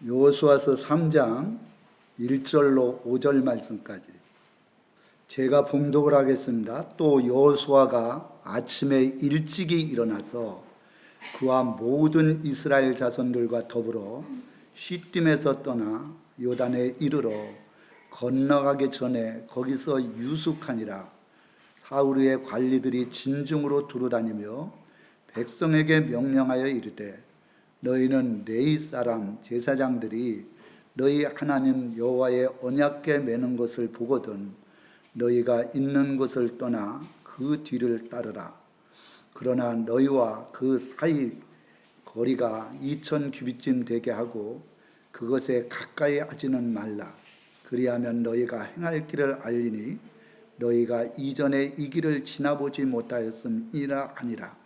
여호수아서 3장 1절로 5절 말씀까지 제가 봉독을 하겠습니다. 또 여호수아가 아침에 일찍이 일어나서 그와 모든 이스라엘 자손들과 더불어 시딤에서 떠나 요단에 이르러 건너가기 전에 거기서 유숙하니라. 사울의 관리들이 진중으로 두루다니며 백성에게 명령하여 이르되 너희는 레위 사람 제사장들이 너희 하나님 여호와의 언약궤 매는 것을 보거든 너희가 있는 곳을 떠나 그 뒤를 따르라. 그러나 너희와 그 사이 거리가 2000 규빗쯤 되게 하고 그것에 가까이 하지는 말라. 그리하면 너희가 행할 길을 알리니 너희가 이전에 이 길을 지나보지 못하였음이라 하니라.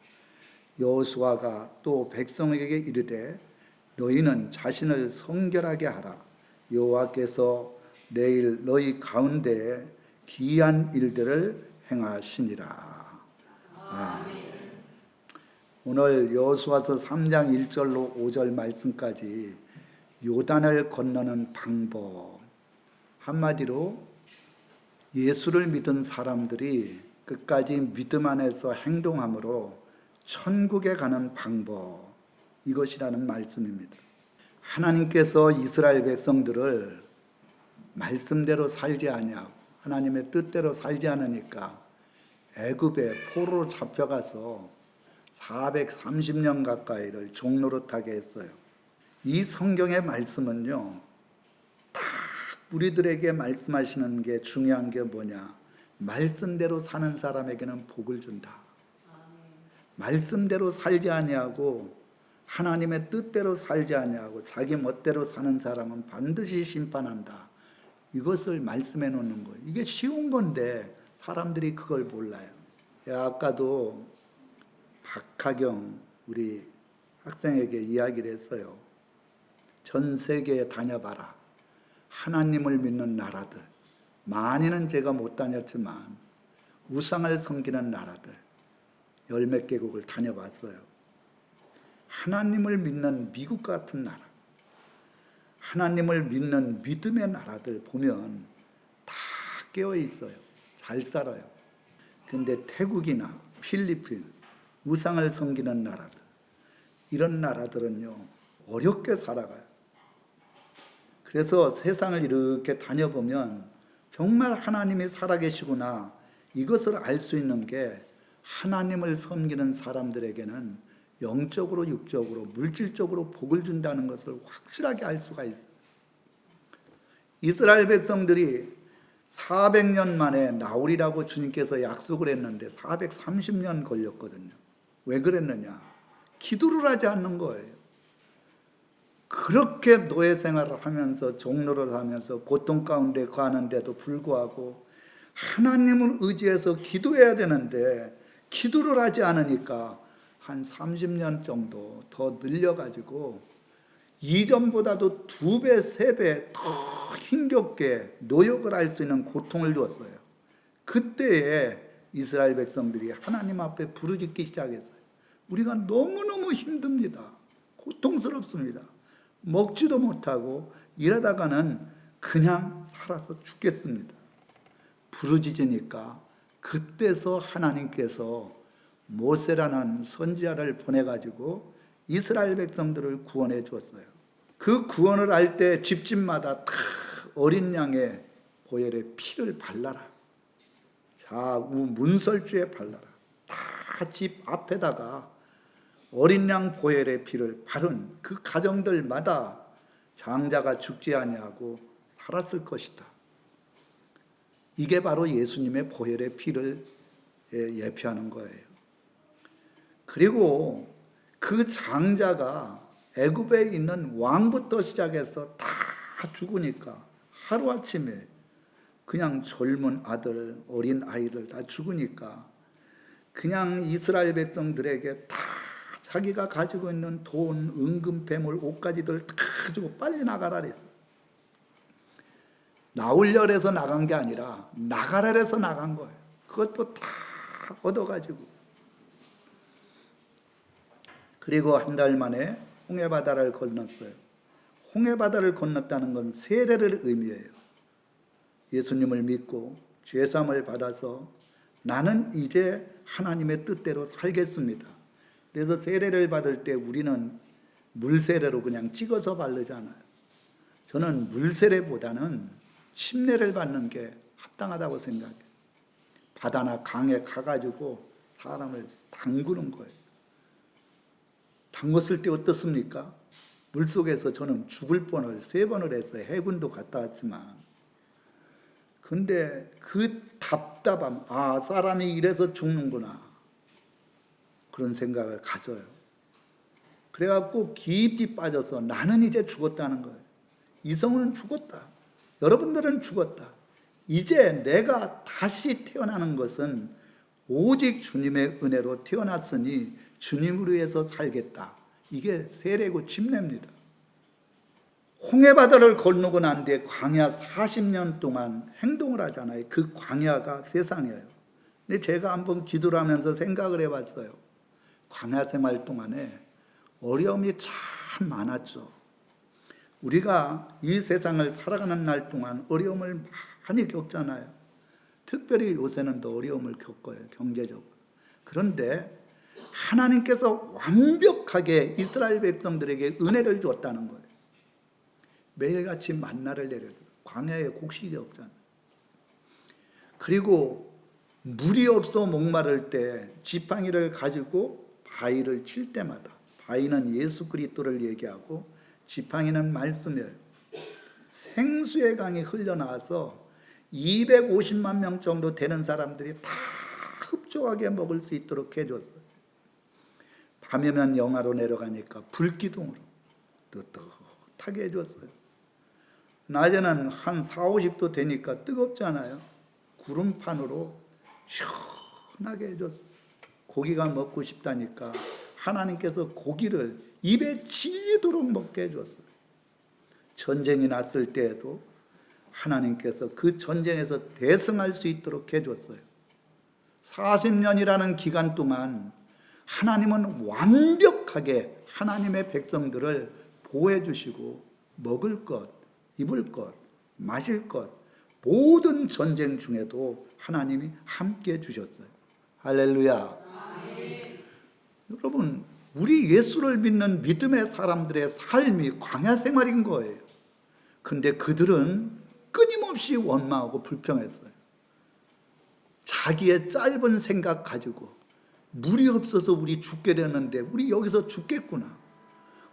여호수아가 또 백성에게 이르되 너희는 자신을 성결하게 하라. 여호와께서 내일 너희 가운데에 기이한 일들을 행하시니라. 오늘 여호수아서 3장 1절로 5절 말씀까지 요단을 건너는 방법, 한마디로 예수를 믿은 사람들이 끝까지 믿음 안에서 행동함으로 천국에 가는 방법, 이것이라는 말씀입니다. 하나님께서 이스라엘 백성들을 말씀대로 살지 아니하고 하나님의 뜻대로 살지 않으니까 애굽에 포로로 잡혀가서 430년 가까이를 종노릇하게 했어요. 이 성경의 말씀은요, 딱 우리들에게 말씀하시는 게 중요한 게 뭐냐? 말씀대로 사는 사람에게는 복을 준다. 말씀대로 살지 아니하고 하나님의 뜻대로 살지 아니하고 자기 멋대로 사는 사람은 반드시 심판한다. 이것을 말씀해 놓는 거예요. 이게 쉬운 건데 사람들이 그걸 몰라요. 아까도 박하경 우리 학생에게 이야기를 했어요. 전 세계에 다녀봐라. 하나님을 믿는 나라들, 많이는 제가 못 다녔지만 우상을 섬기는 나라들 열 몇 개국을 다녀봤어요. 하나님을 믿는 미국 같은 나라, 하나님을 믿는 믿음의 나라들 보면 다 깨어 있어요. 잘 살아요. 근데 태국이나 필리핀, 우상을 섬기는 나라들, 이런 나라들은요 어렵게 살아가요. 그래서 세상을 이렇게 다녀보면 정말 하나님이 살아계시구나, 이것을 알 수 있는 게 하나님을 섬기는 사람들에게는 영적으로, 육적으로, 물질적으로 복을 준다는 것을 확실하게 알 수가 있어요. 이스라엘 백성들이 400년 만에 나오리라고 주님께서 약속을 했는데 430년 걸렸거든요. 왜 그랬느냐? 기도를 하지 않는 거예요. 그렇게 노예 생활을 하면서 종로를 하면서 고통 가운데 가는데도 불구하고 하나님을 의지해서 기도해야 되는데 기도를 하지 않으니까 한 30년 정도 더 늘려가지고 이전보다도 2배, 3배 더 힘겹게 노역을 할 수 있는 고통을 주었어요. 그때에 이스라엘 백성들이 하나님 앞에 부르짖기 시작했어요. 우리가 너무너무 힘듭니다. 고통스럽습니다. 먹지도 못하고 일하다가는 그냥 살아서 죽겠습니다. 부르짖으니까 그때서 하나님께서 모세라는 선지자를 보내가지고 이스라엘 백성들을 구원해 주었어요. 그 구원을 할 때 집집마다 다 어린 양의 보혈의 피를 발라라. 좌우 문설주에 발라라. 다 집 앞에다가 어린 양 보혈의 피를 바른 그 가정들마다 장자가 죽지 아니하고 살았을 것이다. 이게 바로 예수님의 보혈의 피를 예표하는 거예요. 그리고 그 장자가 애굽에 있는 왕부터 시작해서 다 죽으니까 하루아침에 그냥 젊은 아들, 어린 아이들 다 죽으니까 그냥 이스라엘 백성들에게 다 자기가 가지고 있는 돈, 은금, 폐물, 옷가지들 다 가지고 빨리 나가라 그랬어요. 나오려 해서 나간 게 아니라 나가라 해서 나간 거예요. 그것도 다 얻어가지고. 그리고 한 달 만에 홍해 바다를 건넜어요. 홍해바다를 건넜다는 건 세례를 의미해요. 예수님을 믿고 죄사함을 받아서 나는 이제 하나님의 뜻대로 살겠습니다. 그래서 세례를 받을 때 우리는 물세례로 그냥 찍어서 바르잖아요. 저는 물세례보다는 침례를 받는 게 합당하다고 생각해요. 바다나 강에 가가지고 사람을 담그는 거예요. 담궜을 때 어떻습니까? 물속에서 저는 죽을 뻔을 3번을 했어요. 해군도 갔다 왔지만. 근데 그 답답함, 사람이 이래서 죽는구나, 그런 생각을 가져요. 그래갖고 깊이 빠져서 나는 이제 죽었다는 거예요. 이성은 죽었다. 여러분들은 죽었다. 이제 내가 다시 태어나는 것은 오직 주님의 은혜로 태어났으니 주님을 위해서 살겠다. 이게 세례고 침례입니다. 홍해바다를 건너고 난 뒤에 광야 40년 동안 행동을 하잖아요. 그 광야가 세상이에요. 근데 제가 한번 기도를 하면서 생각을 해봤어요. 광야 생활 동안에 어려움이 참 많았죠. 우리가 이 세상을 살아가는 날 동안 어려움을 많이 겪잖아요. 특별히 요새는 더 어려움을 겪어요, 경제적으로. 그런데 하나님께서 완벽하게 이스라엘 백성들에게 은혜를 줬다는 거예요. 매일같이 만나를 내려줘요. 광야에 곡식이 없잖아요. 그리고 물이 없어 목마를 때 지팡이를 가지고 바위를 칠 때마다, 바위는 예수 그리스도를 얘기하고 지팡이는 말씀이에요. 생수의 강이 흘러나와서 250만 명 정도 되는 사람들이 다 흡족하게 먹을 수 있도록 해줬어요. 밤이면 영하로 내려가니까 불기둥으로 뜨뜻하게 해줬어요. 낮에는 한 40~50도 되니까 뜨겁잖아요. 구름판으로 시원하게 해줬어요. 고기가 먹고 싶다니까 하나님께서 고기를 입에 질리도록 먹게 해줬어요. 전쟁이 났을 때에도 하나님께서 그 전쟁에서 대승할 수 있도록 해줬어요. 40년이라는 기간 동안 하나님은 완벽하게 하나님의 백성들을 보호해 주시고 먹을 것, 입을 것, 마실 것, 모든 전쟁 중에도 하나님이 함께 해주셨어요. 할렐루야. 여러분, 우리 예수를 믿는 믿음의 사람들의 삶이 광야 생활인 거예요. 근데 그들은 끊임없이 원망하고 불평했어요. 자기의 짧은 생각 가지고 물이 없어서 우리 죽게 되었는데 우리 여기서 죽겠구나.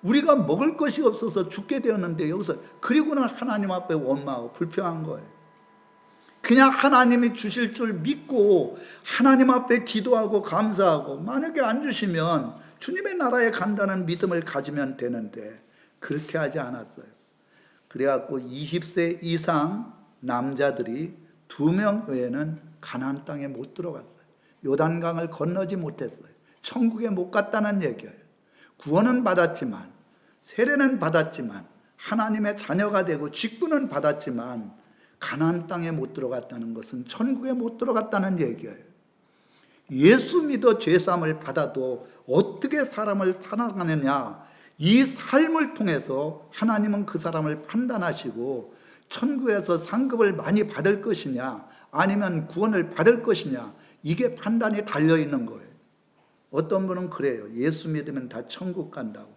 우리가 먹을 것이 없어서 죽게 되었는데 여기서, 그리고는 하나님 앞에 원망하고 불평한 거예요. 그냥 하나님이 주실 줄 믿고 하나님 앞에 기도하고 감사하고, 만약에 안 주시면 주님의 나라에 간다는 믿음을 가지면 되는데 그렇게 하지 않았어요. 그래갖고 20세 이상 남자들이 2명 외에는 가나안 땅에 못 들어갔어요. 요단강을 건너지 못했어요. 천국에 못 갔다는 얘기예요. 구원은 받았지만, 세례는 받았지만, 하나님의 자녀가 되고 직분은 받았지만 가나안 땅에 못 들어갔다는 것은 천국에 못 들어갔다는 얘기예요. 예수 믿어 죄사함을 받아도 어떻게 사람을 살아가느냐, 이 삶을 통해서 하나님은 그 사람을 판단하시고 천국에서 상급을 많이 받을 것이냐 아니면 구원을 받을 것이냐, 이게 판단이 달려있는 거예요. 어떤 분은 그래요. 예수 믿으면 다 천국 간다고.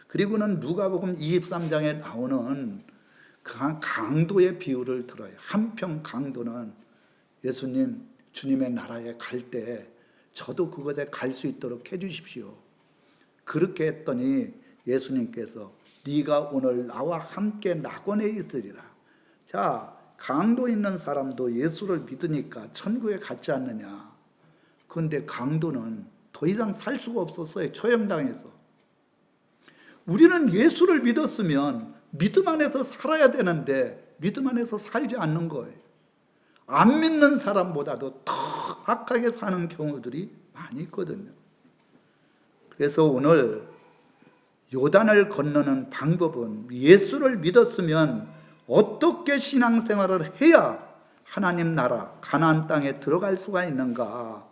그리고는 누가복음 23장에 나오는 강도의 비유를 들어요. 한평 강도는 예수님, 주님의 나라에 갈 때 저도 그것에 갈 수 있도록 해주십시오. 그렇게 했더니 예수님께서 네가 오늘 나와 함께 낙원에 있으리라. 자, 강도 있는 사람도 예수를 믿으니까 천국에 갔지 않느냐. 그런데 강도는 더 이상 살 수가 없었어요. 처형당해서. 우리는 예수를 믿었으면 믿음 안에서 살아야 되는데 믿음 안에서 살지 않는 거예요. 안 믿는 사람보다도 더 악하게 사는 경우들이 많이 있거든요. 그래서 오늘 요단을 건너는 방법은, 예수를 믿었으면 어떻게 신앙생활을 해야 하나님 나라 가나안 땅에 들어갈 수가 있는가,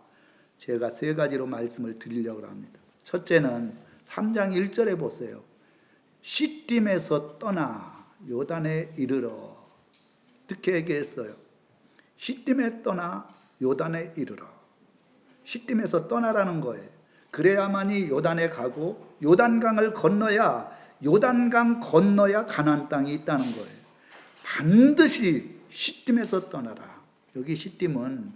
제가 3가지로 말씀을 드리려고 합니다. 첫째는 3장 1절에 보세요. 시딤에서 떠나 요단에 이르러, 이렇게 얘기했어요. 시딤에 떠나 요단에 이르러. 시딤에서 떠나라는 거예요. 그래야만이 요단에 가고 요단강을 건너야, 요단강 건너야 가나안 땅이 있다는 거예요. 반드시 시딤에서 떠나라. 여기 시딤은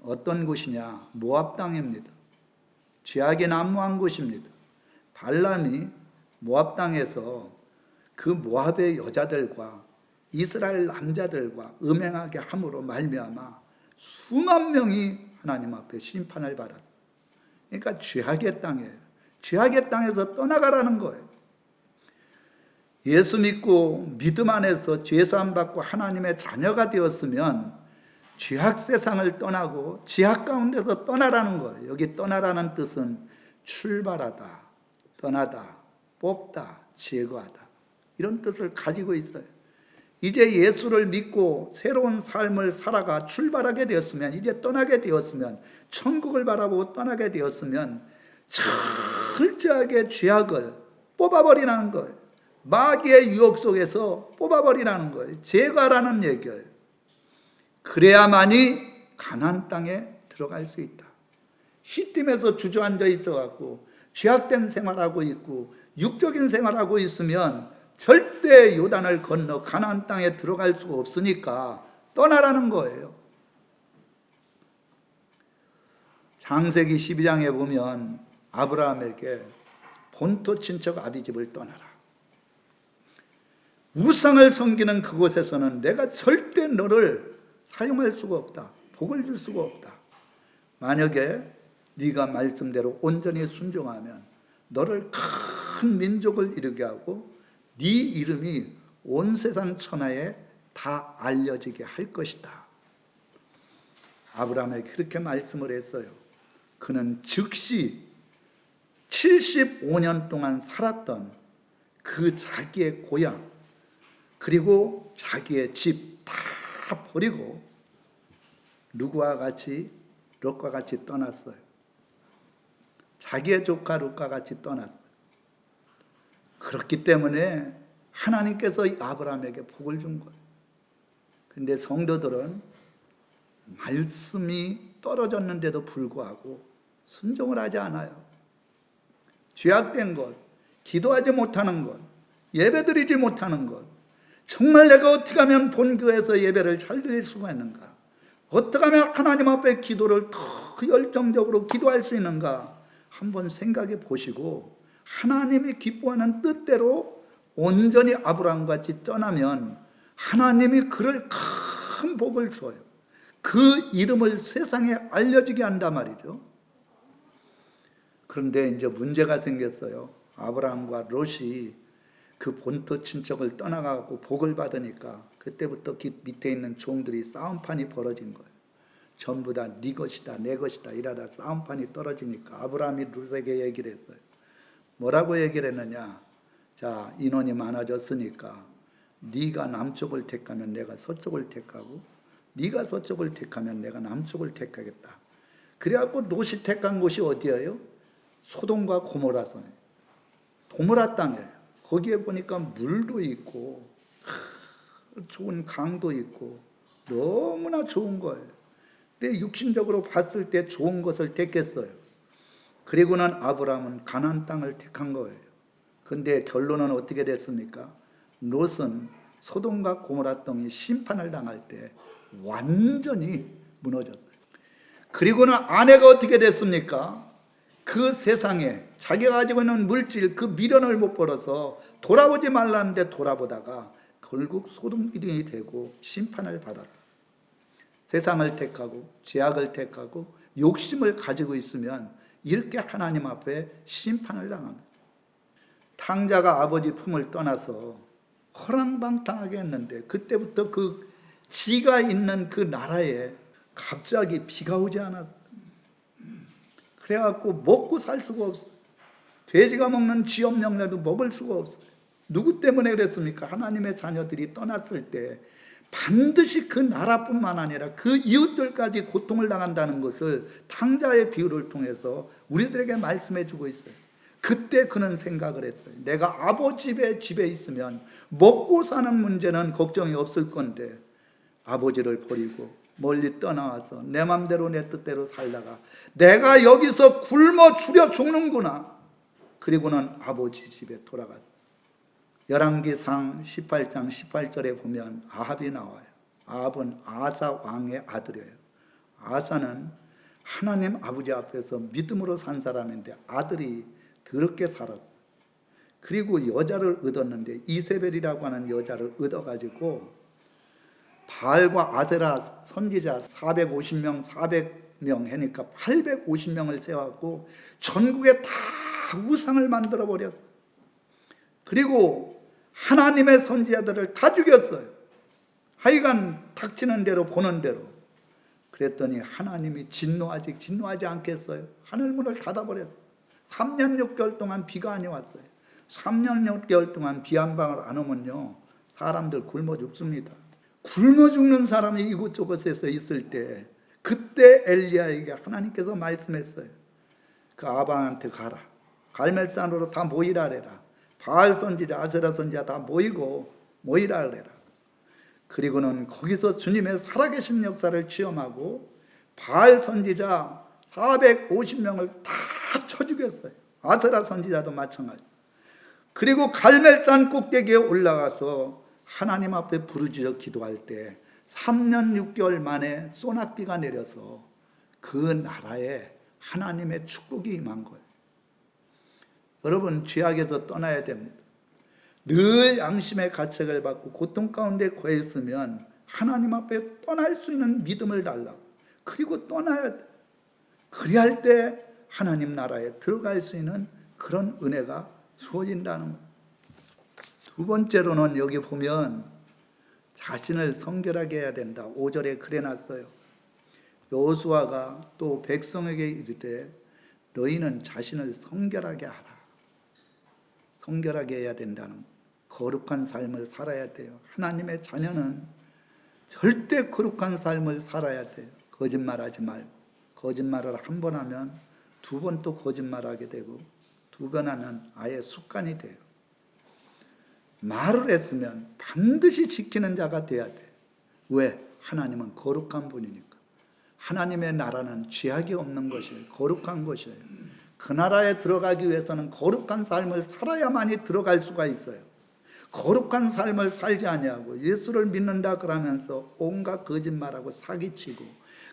어떤 곳이냐? 모압 땅입니다. 죄악이 난무한 곳입니다. 발람이 모압 땅에서 그 모압의 여자들과 이스라엘 남자들과 음행하게 함으로 말미암아 수만 명이 하나님 앞에 심판을 받았다. 그러니까 죄악의 땅이에요. 죄악의 땅에서 떠나가라는 거예요. 예수 믿고 믿음 안에서 죄사함 받고 하나님의 자녀가 되었으면 죄악 세상을 떠나고 죄악 가운데서 떠나라는 거예요. 여기 떠나라는 뜻은 출발하다, 떠나다, 뽑다, 제거하다, 이런 뜻을 가지고 있어요. 이제 예수를 믿고 새로운 삶을 살아가 출발하게 되었으면, 이제 떠나게 되었으면, 천국을 바라보고 떠나게 되었으면 철저하게 죄악을 뽑아버리라는 거예요. 마귀의 유혹 속에서 뽑아버리라는 거예요. 제거하라는 얘기예요. 그래야만이 가나안 땅에 들어갈 수 있다. 시딤에서 주저앉아 있어갖고 죄악된 생활하고 있고 육적인 생활하고 있으면 절대 요단을 건너 가나안 땅에 들어갈 수가 없으니까 떠나라는 거예요. 창세기 12장에 보면 아브라함에게 본토 친척 아비집을 떠나라. 우상을 섬기는 그곳에서는 내가 절대 너를 사용할 수가 없다. 복을 줄 수가 없다. 만약에 네가 말씀대로 온전히 순종하면 너를 큰 민족을 이루게 하고 네 이름이 온 세상 천하에 다 알려지게 할 것이다. 아브라함에게 그렇게 말씀을 했어요. 그는 즉시 75년 동안 살았던 그 자기의 고향, 그리고 자기의 집 다 버리고 누구와 같이, 롯과 같이 떠났어요. 자기의 조카 롯과 같이 떠났어요. 그렇기 때문에 하나님께서 아브라함에게 복을 준 거예요. 근데 성도들은 말씀이 떨어졌는데도 불구하고 순종을 하지 않아요. 죄악된 것, 기도하지 못하는 것, 예배드리지 못하는 것, 정말 내가 어떻게 하면 본교에서 예배를 잘 드릴 수가 있는가? 어떻게 하면 하나님 앞에 기도를 더 열정적으로 기도할 수 있는가? 한번 생각해 보시고 하나님이 기뻐하는 뜻대로 온전히 아브라함과 같이 떠나면 하나님이 그를 큰 복을 줘요. 그 이름을 세상에 알려지게 한단 말이죠. 그런데 이제 문제가 생겼어요. 아브라함과 롯이 그 본토 친척을 떠나가고 복을 받으니까 그때부터 밑에 있는 종들이 싸움판이 벌어진 거예요. 전부 다 네 것이다, 내 것이다 이러다 싸움판이 떨어지니까 아브라함이 롯에게 얘기를 했어요. 뭐라고 얘기를 했느냐? 자, 인원이 많아졌으니까 네가 남쪽을 택하면 내가 서쪽을 택하고 네가 서쪽을 택하면 내가 남쪽을 택하겠다. 그래갖고 롯이 택한 곳이 어디예요? 소돔과 고모라 땅에, 고모라 땅에. 거기에 보니까 물도 있고 좋은 강도 있고 너무나 좋은 거예요. 근데 육신적으로 봤을 때 좋은 것을 택했어요. 그리고는 아브라함은 가나안 땅을 택한 거예요. 근데 결론은 어떻게 됐습니까? 롯은 소돔과 고모라 땅이 심판을 당할 때 완전히 무너졌어요. 그리고는 아내가 어떻게 됐습니까? 그 세상에 자기가 가지고 있는 물질, 그 미련을 못 벌어서 돌아보지 말라는데 돌아보다가 결국 소돔기둥이 되고 심판을 받았다. 세상을 택하고 죄악을 택하고 욕심을 가지고 있으면 이렇게 하나님 앞에 심판을 당합니다. 탕자가 아버지 품을 떠나서 허랑방탕하게 했는데 그때부터 그 지가 있는 그 나라에 갑자기 비가 오지 않았어요. 그래갖고 먹고 살 수가 없어요. 돼지가 먹는 쥐염령래도 먹을 수가 없어요. 누구 때문에 그랬습니까? 하나님의 자녀들이 떠났을 때 반드시 그 나라뿐만 아니라 그 이웃들까지 고통을 당한다는 것을 탕자의 비유를 통해서 우리들에게 말씀해 주고 있어요. 그때 그는 생각을 했어요. 내가 아버지 집에 있으면 먹고 사는 문제는 걱정이 없을 건데 아버지를 버리고 멀리 떠나와서 내 맘대로 내 뜻대로 살다가 내가 여기서 굶어 죽여 죽는구나. 그리고는 아버지 집에 돌아갔어요. 열왕기상 18장 18절에 보면 아합이 나와요. 아합은 아사 왕의 아들이에요. 아사는 하나님 아버지 앞에서 믿음으로 산 사람인데 아들이 더럽게 살았어요. 그리고 여자를 얻었는데 이세벨이라고 하는 여자를 얻어가지고 바알과 아세라 선지자 450명 400명 하니까 850명을 세웠고 전국에 다 우상을 만들어 버렸어요. 그리고 하나님의 선지자들을 다 죽였어요. 하여간 닥치는 대로 보는 대로. 그랬더니 하나님이 진노하지 않겠어요? 하늘문을 닫아버렸어요. 3년 6개월 동안 비가 안 왔어요. 3년 6개월 동안 비 한 방울 안 오면요 사람들 굶어 죽습니다. 굶어 죽는 사람이 이곳저곳에서 있을 때 그때 엘리야에게 하나님께서 말씀했어요. 그 아방한테 가라. 갈멜산으로 다 모이라 그래라. 바알 선지자 아세라 선지자 다 모이라 그래라. 그리고는 거기서 주님의 살아계신 역사를 체험하고 바알 선지자 450명을 다 쳐 죽였어요. 아세라 선지자도 마찬가지. 그리고 갈멜산 꼭대기에 올라가서 하나님 앞에 부르짖어 기도할 때 3년 6개월 만에 소낙비가 내려서 그 나라에 하나님의 축복이 임한 거예요. 여러분 죄악에서 떠나야 됩니다. 늘 양심의 가책을 받고 고통 가운데 거해 있으면 하나님 앞에 떠날 수 있는 믿음을 달라고. 그리고 떠나야 돼. 그리할 때 하나님 나라에 들어갈 수 있는 그런 은혜가 주어진다는 거예요. 두 번째로는 여기 보면 자신을 성결하게 해야 된다. 5절에 그래놨어요. 여호수아가 또 백성에게 이르되 너희는 자신을 성결하게 하라. 성결하게 해야 된다는 거예요. 거룩한 삶을 살아야 돼요. 하나님의 자녀는 절대 거룩한 삶을 살아야 돼요. 거짓말하지 말고. 거짓말을 한 번 하면 두 번 또 거짓말하게 되고 두 번 하면 아예 습관이 돼요. 말을 했으면 반드시 지키는 자가 돼야 돼. 왜? 하나님은 거룩한 분이니까. 하나님의 나라는 죄악이 없는 것이에요. 거룩한 것이에요. 그 나라에 들어가기 위해서는 거룩한 삶을 살아야만이 들어갈 수가 있어요. 거룩한 삶을 살지 아니하고 예수를 믿는다 그러면서 온갖 거짓말하고 사기치고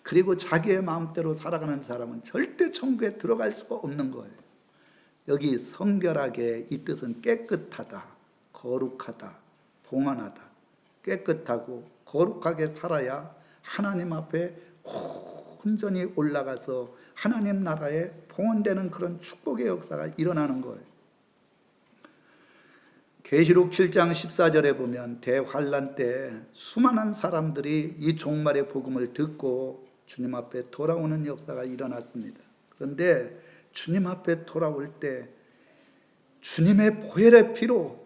그리고 자기의 마음대로 살아가는 사람은 절대 천국에 들어갈 수가 없는 거예요. 여기 성결하게 이 뜻은 깨끗하다, 거룩하다, 봉헌하다. 깨끗하고 거룩하게 살아야 하나님 앞에 온전히 올라가서 하나님 나라에 봉헌되는 그런 축복의 역사가 일어나는 거예요. 계시록 7장 14절에 보면 대환란 때 수많은 사람들이 이 종말의 복음을 듣고 주님 앞에 돌아오는 역사가 일어났습니다. 그런데 주님 앞에 돌아올 때 주님의 보혈의 피로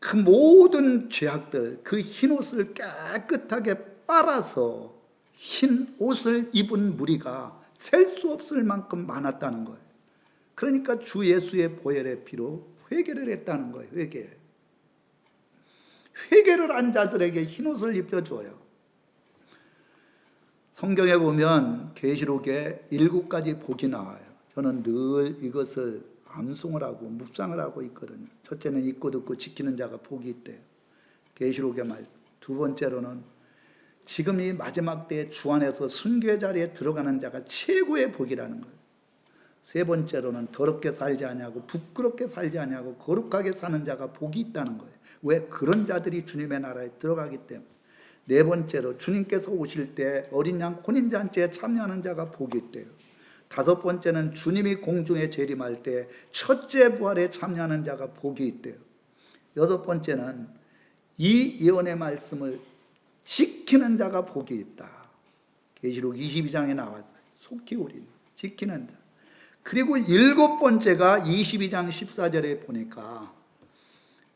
그 모든 죄악들, 그 흰 옷을 깨끗하게 빨아서 흰 옷을 입은 무리가 셀 수 없을 만큼 많았다는 거예요. 그러니까 주 예수의 보혈의 피로 회개를 했다는 거예요. 회개를 한 자들에게 흰 옷을 입혀줘요. 성경에 보면 계시록에 7가지 복이 나와요. 저는 늘 이것을 암송을 하고 묵상을 하고 있거든요. 첫째는 읽고 듣고 지키는 자가 복이 있대요. 계시록의 말. 두 번째로는 지금 이 마지막 때에 주 안에서 순교의 자리에 들어가는 자가 최고의 복이라는 거예요. 세 번째로는 더럽게 살지 아니하고 부끄럽게 살지 아니하고 거룩하게 사는 자가 복이 있다는 거예요. 왜? 그런 자들이 주님의 나라에 들어가기 때문에. 네 번째로 주님께서 오실 때 어린 양 혼인잔치에 참여하는 자가 복이 있대요. 다섯 번째는 주님이 공중에 재림할 때 첫째 부활에 참여하는 자가 복이 있대요. 여섯 번째는 이 예언의 말씀을 지키는 자가 복이 있다. 계시록 22장에 나왔어요. 속히 우리 지키는 자. 그리고 일곱 번째가 22장 14절에 보니까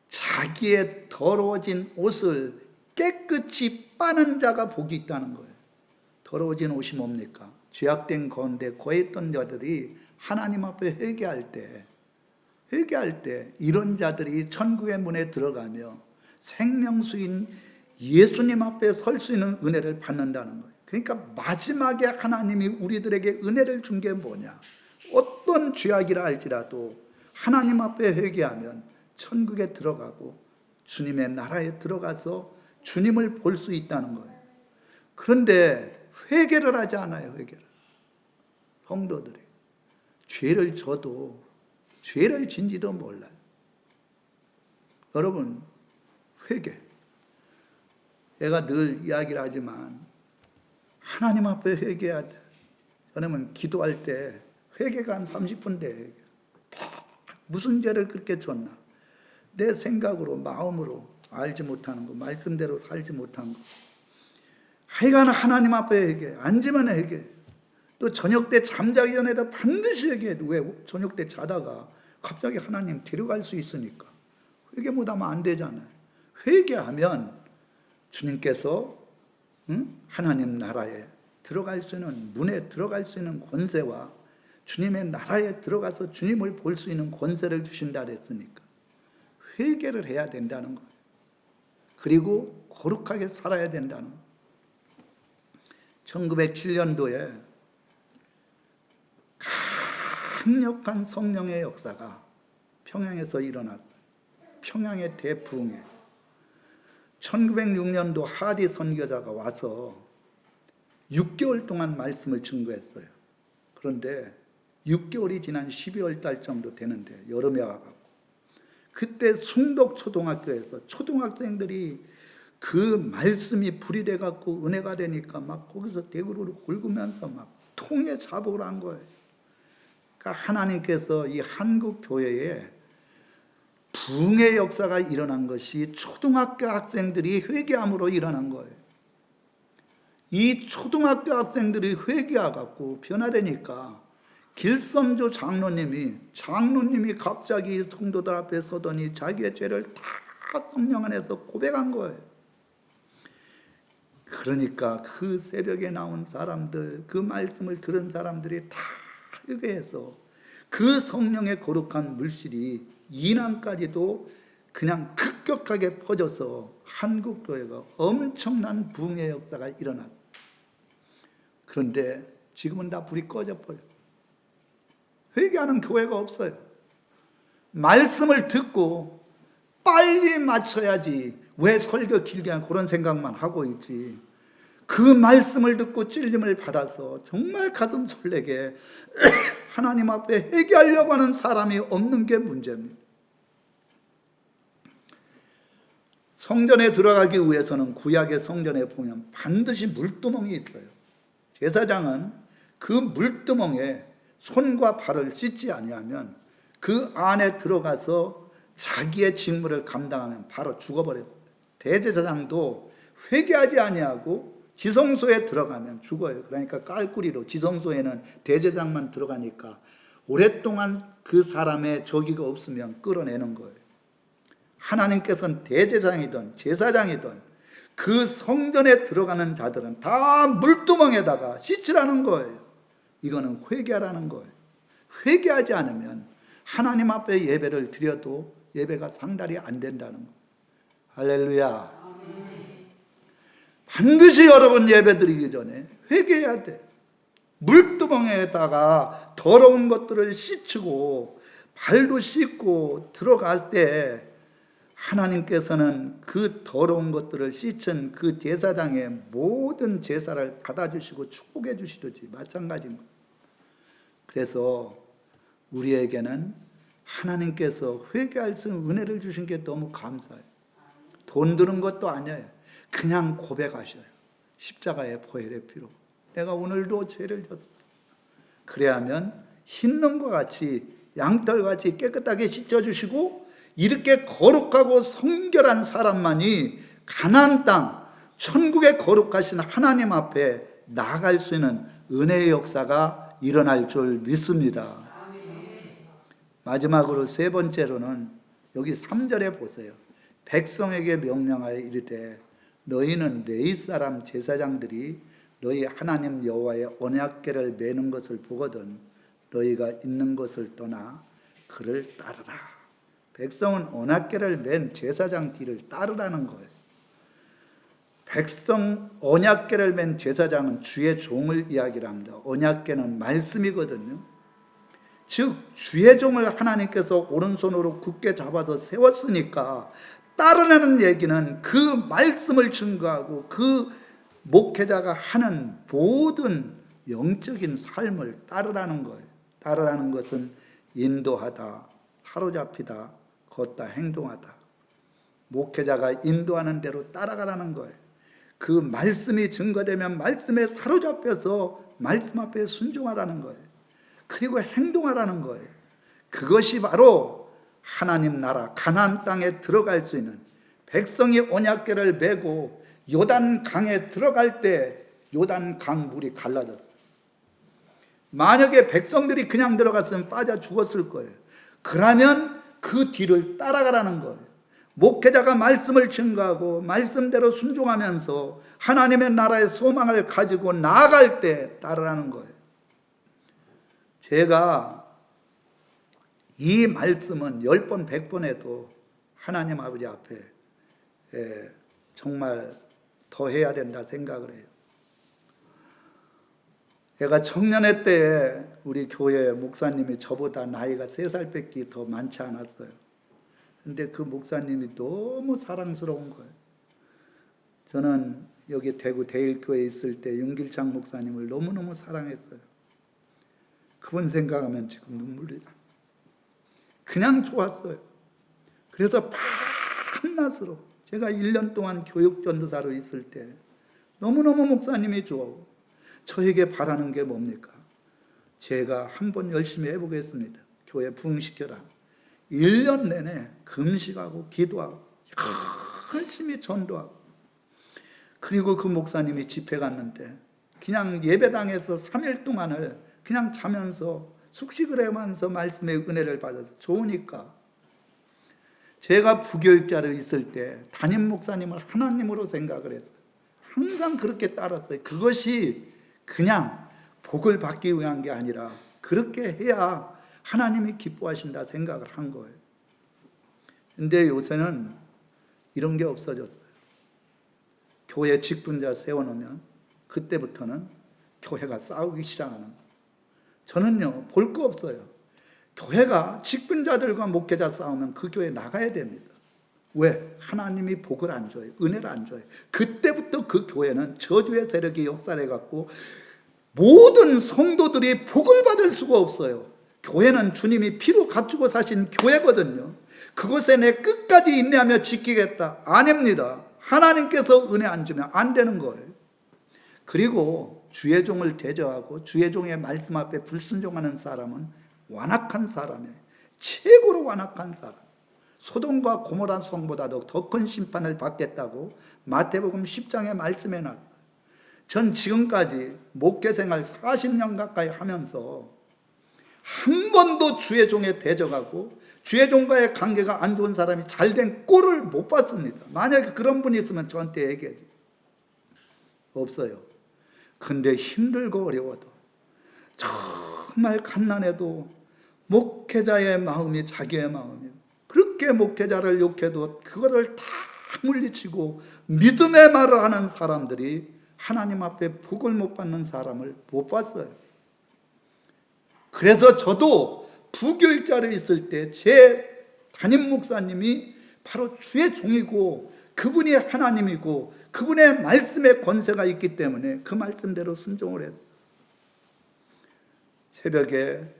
자기의 더러워진 옷을 깨끗이 빠는 자가 복이 있다는 거예요. 더러워진 옷이 뭡니까? 죄악된 가운데 거했던 자들이 하나님 앞에 회개할 때 회개할 때 이런 자들이 천국의 문에 들어가며 생명수인 예수님 앞에 설 수 있는 은혜를 받는다는 거예요. 그러니까 마지막에 하나님이 우리들에게 은혜를 준 게 뭐냐? 어떤 죄악이라 할지라도 하나님 앞에 회개하면 천국에 들어가고 주님의 나라에 들어가서 주님을 볼 수 있다는 거예요. 그런데 회개를 하지 않아요. 회개를. 성도들이 죄를 져도 죄를 진지도 몰라요. 여러분, 회개. 내가 늘 이야기를 하지만 하나님 앞에 회개해야 돼. 왜냐면 기도할 때 회개가 한 30분 돼. 무슨 죄를 그렇게 졌나? 내 생각으로, 마음으로 알지 못하는 거, 말씀대로 살지 못한 거. 하여간 하나님 앞에 회개, 앉으면 회개. 또 저녁 때 잠자기 전에도 반드시 회개해. 왜? 저녁 때 자다가 갑자기 하나님 데려갈 수 있으니까. 회개 못하면 안 되잖아요. 회개하면 주님께서 하나님 나라에 들어갈 수 있는, 문에 들어갈 수 있는 권세와 주님의 나라에 들어가서 주님을 볼 수 있는 권세를 주신다 그랬으니까 회개를 해야 된다는 거예요. 그리고 거룩하게 살아야 된다는 거예요. 1907년도에 강력한 성령의 역사가 평양에서 일어났어요. 평양의 대부흥에 1906년도 하디 선교자가 와서 6개월 동안 말씀을 증거했어요. 그런데 6개월이 지난 12월 달 정도 되는데 여름에 와갖고 그때 숭덕 초등학교에서 초등학생들이 그 말씀이 불이 돼갖고 은혜가 되니까 막 거기서 대구를 굴구면서 막 통에 자복을 한 거예요. 그러니까 하나님께서 이 한국 교회에 부흥의 역사가 일어난 것이 초등학교 학생들이 회개함으로 일어난 거예요. 이 초등학교 학생들이 회개해갖고 변화되니까 길섬조 장로님이 갑자기 성도들 앞에 서더니 자기의 죄를 다 성령 안에서 고백한 거예요. 그러니까 그 새벽에 나온 사람들, 그 말씀을 들은 사람들이 다 회개해서 그 성령의 거룩한 물질이 이남까지도 그냥 급격하게 퍼져서 한국 교회가 엄청난 부흥의 역사가 일어났다. 그런데 지금은 다 불이 꺼져버려요. 회개하는 교회가 없어요. 말씀을 듣고 빨리 맞춰야지. 왜 설교 길게 하는 그런 생각만 하고 있지. 그 말씀을 듣고 찔림을 받아서 정말 가슴 설레게 하나님 앞에 회개하려고 하는 사람이 없는 게 문제입니다. 성전에 들어가기 위해서는 구약의 성전에 보면 반드시 물두멍이 있어요. 제사장은 그 물두멍에 손과 발을 씻지 아니하면 그 안에 들어가서 자기의 직무를 감당하면 바로 죽어버려요. 대제사장도 회개하지 아니하고 지성소에 들어가면 죽어요. 그러니까 깔꾸리로 지성소에는 대제사장만 들어가니까 오랫동안 그 사람의 저기가 없으면 끌어내는 거예요. 하나님께서는 대제사장이든 제사장이든 그 성전에 들어가는 자들은 다 물두멍에다가 씻으라는 거예요. 이거는 회개하라는 거예요. 회개하지 않으면 하나님 앞에 예배를 드려도 예배가 상달이 안 된다는 거예요. 할렐루야. 반드시 여러분 예배 드리기 전에 회개해야 돼. 물두멍에다가 더러운 것들을 씻고 발도 씻고 들어갈 때 하나님께서는 그 더러운 것들을 씻은 그 제사장의 모든 제사를 받아주시고 축복해 주시듯이 마찬가지입니다. 그래서 우리에게는 하나님께서 회개할 수 있는 은혜를 주신 게 너무 감사해요. 돈 드는 것도 아니에요. 그냥 고백하셔요. 십자가의 보혈의 피로 내가 오늘도 죄를 졌습니다. 그래야면 흰눈과 같이 양털같이 깨끗하게 씻어주시고 이렇게 거룩하고 성결한 사람만이 가나안 땅 천국의 거룩하신 하나님 앞에 나아갈 수 있는 은혜의 역사가 일어날 줄 믿습니다. 마지막으로 세 번째로는 여기 3절에 보세요. 백성에게 명령하여 이르되 너희는 레위 사람 제사장들이 너희 하나님 여호와의 언약궤를 매는 것을 보거든 너희가 있는 것을 떠나 그를 따르라. 백성은 언약궤를 맨 제사장 뒤를 따르라는 거예요. 백성 언약궤를 맨 제사장은 주의 종을 이야기를 합니다. 언약궤는 말씀이거든요. 즉 주의 종을 하나님께서 오른손으로 굳게 잡아서 세웠으니까 따르라는 얘기는 그 말씀을 증거하고 그 목회자가 하는 모든 영적인 삶을 따르라는 거예요. 따르라는 것은 인도하다, 사로잡히다, 걷다, 행동하다. 목회자가 인도하는 대로 따라가라는 거예요. 그 말씀이 증거되면 말씀에 사로잡혀서 말씀 앞에 순종하라는 거예요. 그리고 행동하라는 거예요. 그것이 바로 하나님 나라 가나안 땅에 들어갈 수 있는, 백성이 언약궤를 메고 요단 강에 들어갈 때 요단 강 물이 갈라졌어요. 만약에 백성들이 그냥 들어갔으면 빠져 죽었을 거예요. 그러면 그 뒤를 따라가라는 거예요. 목회자가 말씀을 증거하고 말씀대로 순종하면서 하나님의 나라의 소망을 가지고 나아갈 때 따르라는 거예요. 제가 이 말씀은 10번 100번 해도 하나님 아버지 앞에 정말 더 해야 된다 생각을 해요. 제가 청년회 때에 우리 교회 목사님이 저보다 나이가 3살 밖에 더 많지 않았어요. 근데 그 목사님이 너무 사랑스러운 거예요. 저는 여기 대구 대일교회에 있을 때 윤길창 목사님을 너무너무 사랑했어요. 그분 생각하면 지금 눈물이 나. 그냥 좋았어요. 그래서 밤낮으로 제가 1년 동안 교육전도사로 있을 때 너무너무 목사님이 좋아요. 저에게 바라는 게 뭡니까? 제가 한번 열심히 해보겠습니다. 교회 부흥시켜라. 1년 내내 금식하고 기도하고 열심히 전도하고, 그리고 그 목사님이 집회 갔는데 그냥 예배당에서 3일 동안을 그냥 자면서 숙식을 하면서 말씀의 은혜를 받아서 좋으니까, 제가 부교육자로 있을 때 담임 목사님을 하나님으로 생각을 했어요. 항상 그렇게 따랐어요. 그것이 그냥 복을 받기 위한 게 아니라 그렇게 해야 하나님이 기뻐하신다 생각을 한 거예요. 근데 요새는 이런 게 없어졌어요. 교회 직분자 세워놓으면 그때부터는 교회가 싸우기 시작하는 거예요. 저는요, 볼 거 없어요. 교회가 직분자들과 목회자 싸우면 그 교회 나가야 됩니다. 왜? 하나님이 복을 안 줘요. 은혜를 안 줘요. 그때부터 그 교회는 저주의 세력이 역사해갖고 모든 성도들이 복을 받을 수가 없어요. 교회는 주님이 피로 갖추고 사신 교회거든요. 그곳에 내 끝까지 인내하며 지키겠다. 아닙니다. 하나님께서 은혜 안 주면 안 되는 거예요. 그리고 주의 종을 대적하고 주의 종의 말씀 앞에 불순종하는 사람은 완악한 사람이에요. 최고로 완악한 사람. 소돔과 고모라 성보다도 더 큰 심판을 받겠다고 마태복음 10장의 말씀에 놨어요. 전 지금까지 목회생활 40년 가까이 하면서 한 번도 주의 종에 대적하고 주의 종과의 관계가 안 좋은 사람이 잘된 꼴을 못 봤습니다. 만약에 그런 분이 있으면 저한테 얘기해 줘요. 없어요. 근데 힘들고 어려워도, 정말 갓난해도 목회자의 마음이 자기의 마음이에요. 그렇게 목회자를 욕해도 그거를 다 물리치고 믿음의 말을 하는 사람들이 하나님 앞에 복을 못 받는 사람을 못 봤어요. 그래서 저도 부교육자로 있을 때 제 담임 목사님이 바로 주의 종이고 그분이 하나님이고 그분의 말씀에 권세가 있기 때문에 그 말씀대로 순종을 했어요. 새벽에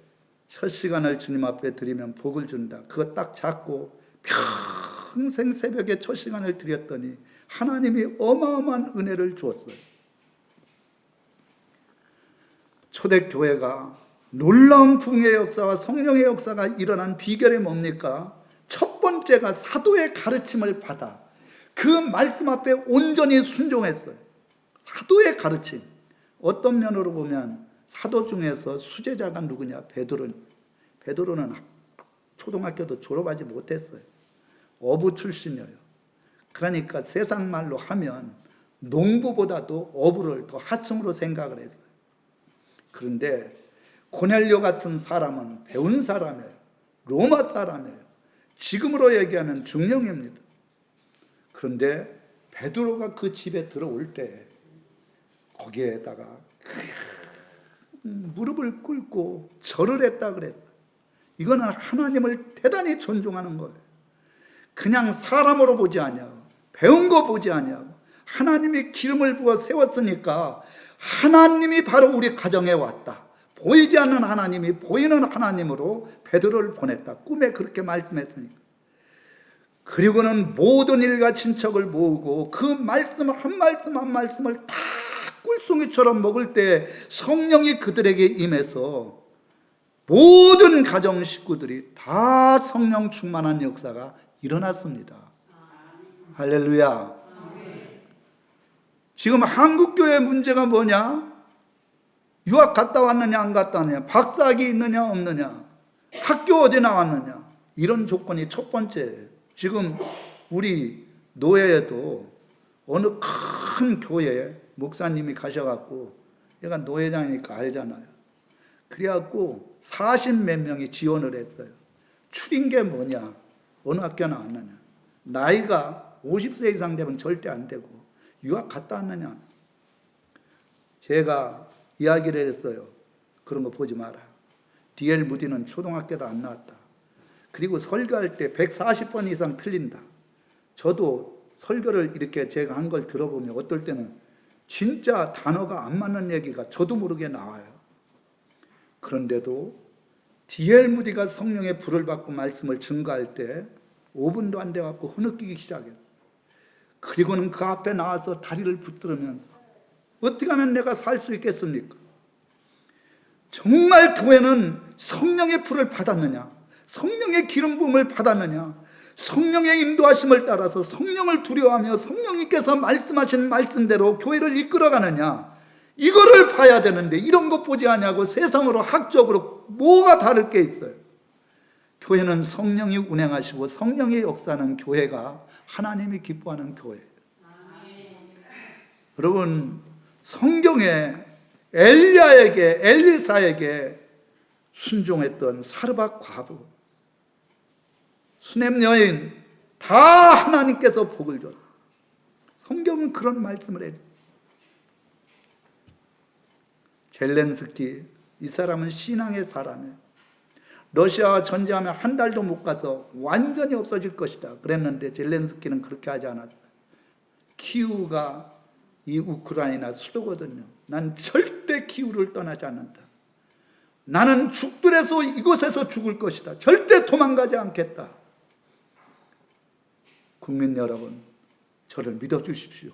첫 시간을 주님 앞에 드리면 복을 준다. 그거 딱 잡고 평생 새벽에 첫 시간을 드렸더니 하나님이 어마어마한 은혜를 주었어요. 초대교회가 놀라운 부흥의 역사와 성령의 역사가 일어난 비결이 뭡니까? 첫 번째가 사도의 가르침을 받아 그 말씀 앞에 온전히 순종했어요. 사도의 가르침. 어떤 면으로 보면 사도 중에서 수제자가 누구냐? 베드로는 초등학교도 졸업하지 못했어요. 어부 출신이에요. 그러니까 세상 말로 하면 농부보다도 어부를 더 하층으로 생각을 했어요. 그런데 고넬료 같은 사람은 배운 사람이에요. 로마 사람이에요. 지금으로 얘기하면 중령입니다. 그런데 베드로가 그 집에 들어올 때 거기에다가 무릎을 꿇고 절을 했다 그랬다. 이거는 하나님을 대단히 존중하는 거예요. 그냥 사람으로 보지 아니하고 배운 거 보지 아니하고 하나님이 기름을 부어 세웠으니까 하나님이 바로 우리 가정에 왔다. 보이지 않는 하나님이 보이는 하나님으로 베드로를 보냈다. 꿈에 그렇게 말씀했으니까. 그리고는 모든 일가 친척을 모으고 그 말씀 한 말씀 한 말씀을 다 꿀송이처럼 먹을 때 성령이 그들에게 임해서 모든 가정 식구들이 다 성령 충만한 역사가 일어났습니다. 할렐루야. 지금 한국교회 문제가 뭐냐? 유학 갔다 왔느냐 안 갔다 왔느냐, 박사학위 있느냐 없느냐, 학교 어디 나왔느냐, 이런 조건이 첫 번째예요. 지금 우리 노예에도 어느 큰 교회에 목사님이 가셔갖고, 얘가 노회장이니까 알잖아요. 그래갖고 40몇 명이 지원을 했어요. 출인 게 뭐냐, 어느 학교 나왔느냐, 나이가 50세 이상 되면 절대 안 되고, 유학 갔다 왔느냐. 제가 이야기를 했어요. 그런 거 보지 마라. D.L. 무디는 초등학교도 안 나왔다. 그리고 설교할 때 140번 이상 틀린다. 저도 설교를 이렇게 제가 한 걸 들어보면 어떨 때는 진짜 단어가 안 맞는 얘기가 저도 모르게 나와요. 그런데도 D.L. 무디가 성령의 불을 받고 말씀을 증거할 때 5분도 안 돼갖고 흐느끼기 시작해요. 그리고는 그 앞에 나와서 다리를 붙들으면서 어떻게 하면 내가 살 수 있겠습니까? 정말 교회는 성령의 불을 받았느냐, 성령의 기름 부음을 받았느냐, 성령의 인도하심을 따라서 성령을 두려워하며 성령님께서 말씀하신 말씀대로 교회를 이끌어가느냐, 이거를 봐야 되는데 이런 것 보지 않냐고 세상으로 학적으로 뭐가 다를 게 있어요. 교회는 성령이 운행하시고 성령의 역사는 교회가 하나님이 기뻐하는 교회예요. 여러분, 성경에 엘리야에게, 엘리사에게 순종했던 사르밧 과부, 수넴 여인, 다 하나님께서 복을 줬어요. 성경은 그런 말씀을 해요. 젤렌스키, 이 사람은 신앙의 사람이에요. 러시아와 전쟁하면 한 달도 못 가서 완전히 없어질 것이다 그랬는데 젤렌스키는 그렇게 하지 않았어요. 키우가 이 우크라이나 수도거든요. 난 절대 키우를 떠나지 않는다. 나는 죽더라도 이곳에서 죽을 것이다. 절대 도망가지 않겠다. 국민 여러분, 저를 믿어주십시오.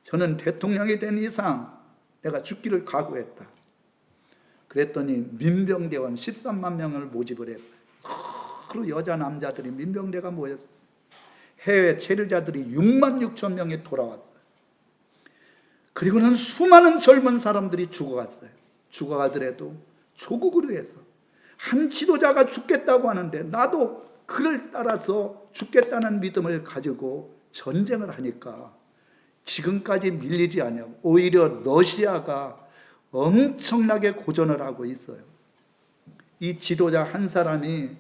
저는 대통령이 된 이상 내가 죽기를 각오했다. 그랬더니 민병대원 13만 명을 모집을 했어요. 서로 여자 남자들이 민병대가 모였어요. 해외 체류자들이 6만 6천 명이 돌아왔어요. 그리고는 수많은 젊은 사람들이 죽어갔어요. 죽어가더라도 조국을 위해서 한 지도자가 죽겠다고 하는데 나도 그를 따라서 죽겠다는 믿음을 가지고 전쟁을 하니까 지금까지 밀리지 않냐고, 오히려 러시아가 엄청나게 고전을 하고 있어요. 이 지도자 한 사람이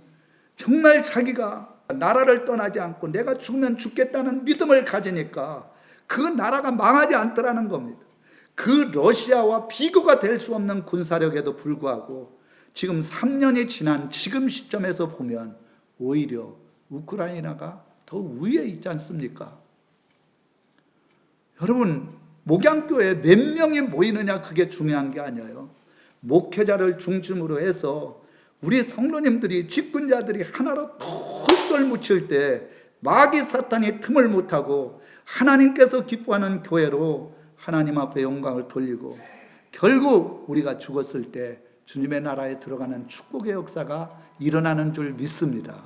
정말 자기가 나라를 떠나지 않고 내가 죽으면 죽겠다는 믿음을 가지니까 그 나라가 망하지 않더라는 겁니다. 그 러시아와 비교가 될 수 없는 군사력에도 불구하고 지금 3년이 지난 지금 시점에서 보면 오히려 우크라이나가 더 위에 있지 않습니까? 여러분, 목양교회에 몇 명이 모이느냐 그게 중요한 게 아니에요. 목회자를 중심으로 해서 우리 성도님들이, 직분자들이 하나로 똘똘 묻힐 때 마귀 사탄이 틈을 못하고 하나님께서 기뻐하는 교회로 하나님 앞에 영광을 돌리고 결국 우리가 죽었을 때 주님의 나라에 들어가는 축복의 역사가 일어나는 줄 믿습니다.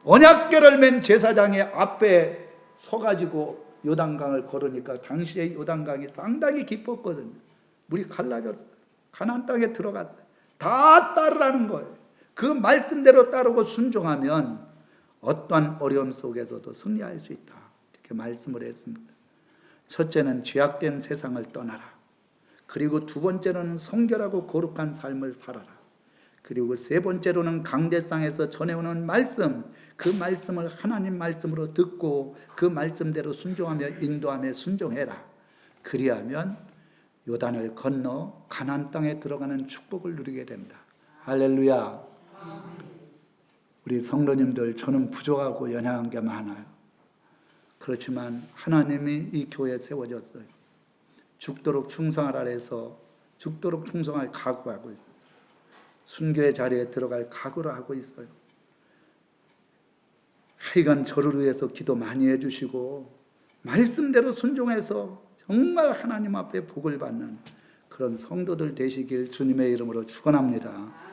언약궤를 맨 제사장의 앞에 서가지고 요단강을 걸으니까 당시의 요단강이 상당히 깊었거든요. 물이 갈라졌어요. 가나안 땅에 들어갔어요. 다 따르라는 거예요. 그 말씀대로 따르고 순종하면 어떠한 어려움 속에서도 승리할 수 있다, 이렇게 말씀을 했습니다. 첫째는 죄악된 세상을 떠나라. 그리고 두 번째는 성결하고 거룩한 삶을 살아라. 그리고 세 번째로는 강대상에서 전해오는 말씀, 그 말씀을 하나님 말씀으로 듣고 그 말씀대로 순종하며 인도하며 순종해라. 그리하면 요단을 건너 가나안 땅에 들어가는 축복을 누리게 된다. 할렐루야. 우리 성도님들, 저는 부족하고 연약한 게 많아요. 그렇지만 하나님이 이 교회에 세워졌어요. 죽도록 충성하라 해서 죽도록 충성할 각오하고 있어요. 순교의 자리에 들어갈 각오를 하고 있어요. 하여간 저를 위해서 기도 많이 해주시고 말씀대로 순종해서 정말 하나님 앞에 복을 받는 그런 성도들 되시길 주님의 이름으로 축원합니다.